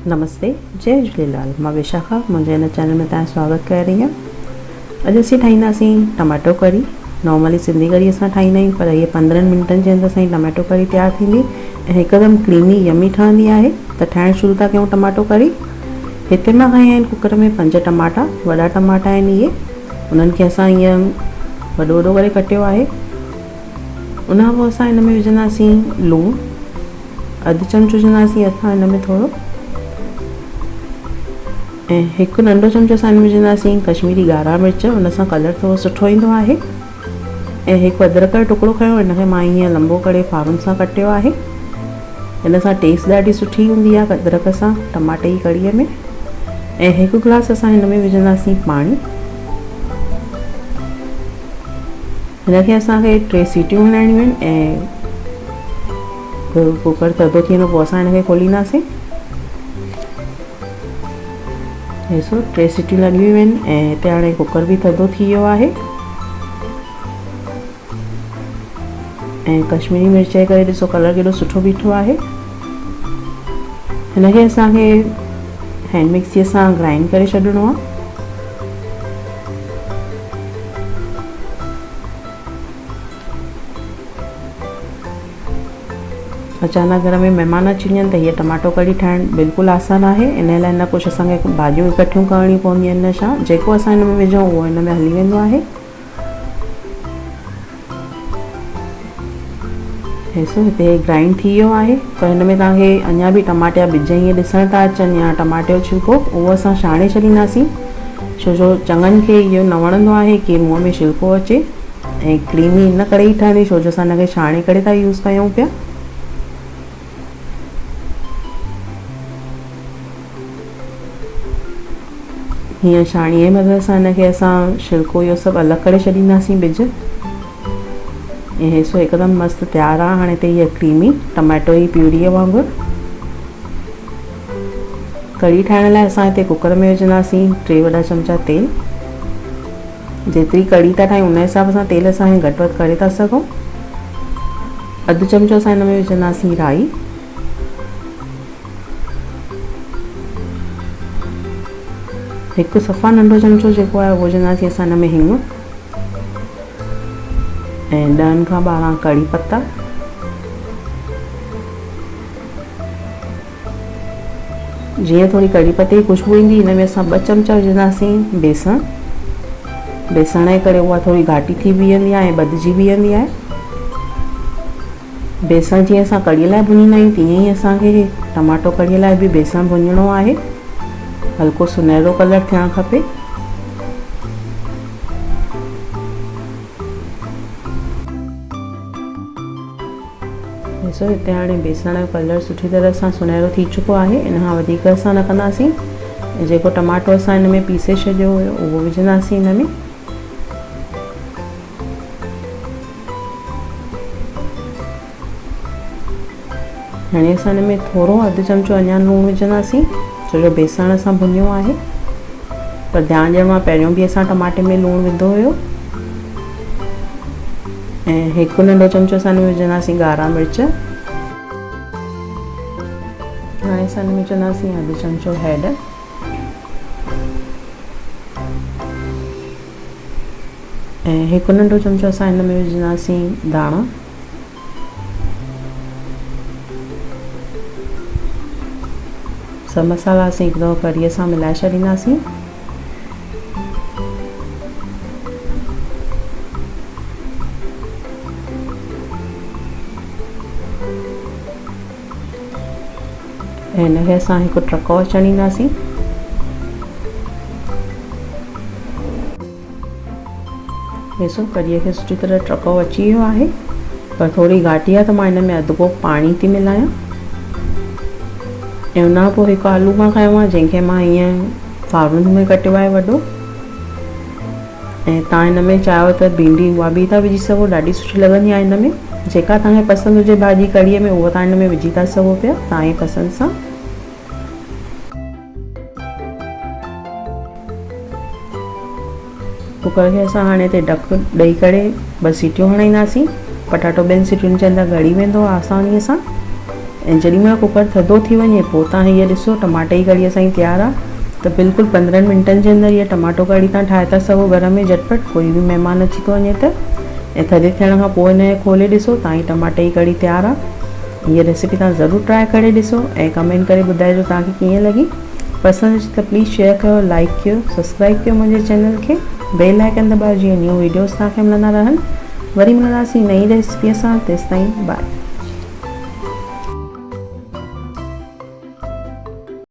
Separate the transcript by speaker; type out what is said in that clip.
Speaker 1: नमस्ते, जय झूलेलाल। मां विशाखा, मुंहिंजे हिन चैनल में तव्हां स्वागत करे रही आहियां। अॼु असीं ठाहींदासीं टमाटो करी। नॉर्मली सिंधी करी असां ठाहींदा आहियूं, पर इहे 15 मिंटनि जे अंदरि असांजी टमाटो करी तयारु थींदी ऐं हिकदमि क्रीमी यमी ठहंदी आहे। त ठाहिण शुरू था कयूं टमाटो करी। हिते मां खंया आहिनि कुकर में 5 टमाटा, वॾा टमाटा आहिनि इहे। उन्हनि खे असां ईअं वॾो वॾो करे कटियो आहे। उन खां पोइ असां हिन में विझंदासीं लूणु, अधु चमचो विझंदासीं असां हिन में थोरो, ऐं हिकु नंढो चमचो असां हिन में विझंदासीं कश्मीरी ॻाढ़ा मिर्च, उन सां कलर थोरो सुठो ईंदो आहे। ऐं हिकु अदरक जो टुकड़ो खयों, हिनखे मां ईअं लंबो करे फारुनि सां कटियो आहे। हिन सां टेस्ट ॾाढी सुठी हूंदी आहे अदरक सां टमाटे जी कढ़ीअ में। ऐं हिकु गिलास असां हिन में विझंदासीं पाणी। हिनखे असांखे 3 सीटियूं हणाइणियूं आहिनि ऐं कुकर थधो थी वेंदो पोइ असां हिनखे खोलींदासीं। ॾिसो 3 सीटियूं लॻी वियूं आहिनि ऐं हिते हाणे कुकर बि थधो थी वियो आहे। ऐं कश्मीरी मिर्च जे करे ॾिसो कलर केॾो सुठो बीठो आहे। हिनखे असांखे हैंड मिक्सीअ सां ग्राइंड करे छॾिणो आहे। अचानक घर में महिमान अची वञनि त हीअ टमाटो कढ़ी ठाहिण बिल्कुलु आसान आहे। इन लाइ न कुझु असांखे भाॼियूं इकठियूं करणियूं पवंदियूं आहिनि, न छा जेको असां हिन में विझूं उहो हिन में हली वेंदो आहे। ॾिसो हिते ग्राइंड थी वियो आहे। त हिन में तव्हांखे अञा बि टमाटे जा ॿिज ईअं ॾिसण था अचनि या टमाटे जो छिलको, उहो असां छाणे छॾींदासीं। छो जो चङनि खे इहो न वणंदो आहे कि मुंहं में छिलको अचे, ऐं क्रीमी इन करे ई ठहंदी छो जो असां हिनखे छाणे करे था यूज़ कयूं पिया। हीअं छाणीअ मतिलबु असां हिनखे छिलको इहो सभु अलॻि करे छॾींदासीं ॿिज। ऐं हीसो हिकदमि मस्तु तयारु आहे हाणे हिते हीअ क्रीमी टमाटो जी प्यूरीअ वांगुरु। कढ़ी ठाहिण लाइ असां हिते कुकर में विझंदासीं 3 वॾा चमचा तेल। जेतिरी कढ़ी था ठाहियूं उन हिसाब सां तेल असां घटि वधि करे था सघूं। अधु चमचो असां हिन में विझंदासीं राई, हिकु सफ़ा नंढो चमचो जेको आहे उहो विझंदासीं असां हिन में हिंग, ऐं 10 खां 12 कढ़ी पत्ता। जीअं थोरी कढ़ी पत्ते जी खुशबू ईंदी हिन में असां 2 चमचा विझंदासीं बेसण। बेसण जे करे उहा थोरी घाटी थी बीहंदी आहे ऐं ॿधिजी बीहंदी आहे। बेसण जीअं असां कढ़ीअ लाइ भुञींदा आहियूं तीअं ई असांखे टमाटो कढ़ीअ लाइ बि बेसण भुञिणो आहे। हल्को सुनहरो कलर थियणु खपे। ॾिसो हिते हाणे बेसण जो कलर सुठी तरह सां सुनहरो थी चुको आहे। इन खां वधीक असां न कंदासीं। जेको टमाटो असां हिन में पीसे छॾियो हुयो उहो विझंदासीं हिन में। हाणे असां हिन में थोरो अधु चमचो अञा लूणु विझंदासीं छो जो बेसण असां भुञियो आहे। पर ध्यानु ॾियणो आहे पहिरियों बि असां टमाटे में लूणु विधो हुयो। ऐं हिकु नंढो चमचो असां हिन में विझंदासीं ॻाढ़ा मिर्च। हाणे असां हिन में विझंदासीं अधु चमचो हैड, ऐं हिकु नंढो चमचो असां हिन में विझंदासीं धाणा। सभु मसाला असीं हिकु दफ़ो कढ़ीअ सां मिलाए छॾींदासीं। ऐं हिनखे असां हिकु टहिको अचणु ॾींदासीं। ॾिसो कढ़ीअ खे सुठी तरह टहिको अची वियो आहे, पर थोरी घाटी आहे त मां हिन में अधु कोप पाणी थी मिलायां। ऐं उन खां पोइ हिकु आलू मां खयो आहे जंहिंखे मां हीअं फारुनि में कटियो आहे वॾो। ऐं तव्हां हिन में चाहियो त भिंडी उहा बि था विझी सघो, ॾाढी सुठी लॻंदी आहे हिन में। जेका तव्हांखे पसंदि हुजे भाॼी कढ़ीअ में उहा तव्हां हिन में विझी था सघो पिया तव्हांजी पसंदि सां। कुकर खे असां हाणे हिते ढक ॾेई करे 2 सीटियूं हणाईंदासीं। पटाटो 2 सीटियुनि जे अंदरि ॻड़ी वेंदो आसानीअ सां। ऐं जेॾी महिल कुकर थधो थी वञे पोइ तव्हां हीअ ॾिसो टमाटे जी कढ़ी असांजी तयारु आहे। त बिल्कुलु 15 मिंटनि जे अंदरि इहा टमाटो कढ़ी तव्हां ठाहे था सघो घर में झटपट। कोई बि महिमान अची थो वञे त ऐं थधे थियण खां पोइ हिनखे खोले ॾिसो तव्हांजी टमाटे जी कढ़ी तयारु आहे। हीअ रेसिपी तव्हां ज़रूरु ट्राए करे ॾिसो ऐं कमेंट करे ॿुधाइजो तव्हांखे कीअं लॻी। पसंदि अचे त प्लीज़ शेयर कयो, लाइक कयो, सब्सक्राइब कयो मुंहिंजे चैनल खे, बेल आइकन दॿायो जीअं न्यू वीडियोस तव्हांखे मिलंदा रहनि। वरी मिलंदासीं नई रेसिपीअ सां, तेसिताईं बाय।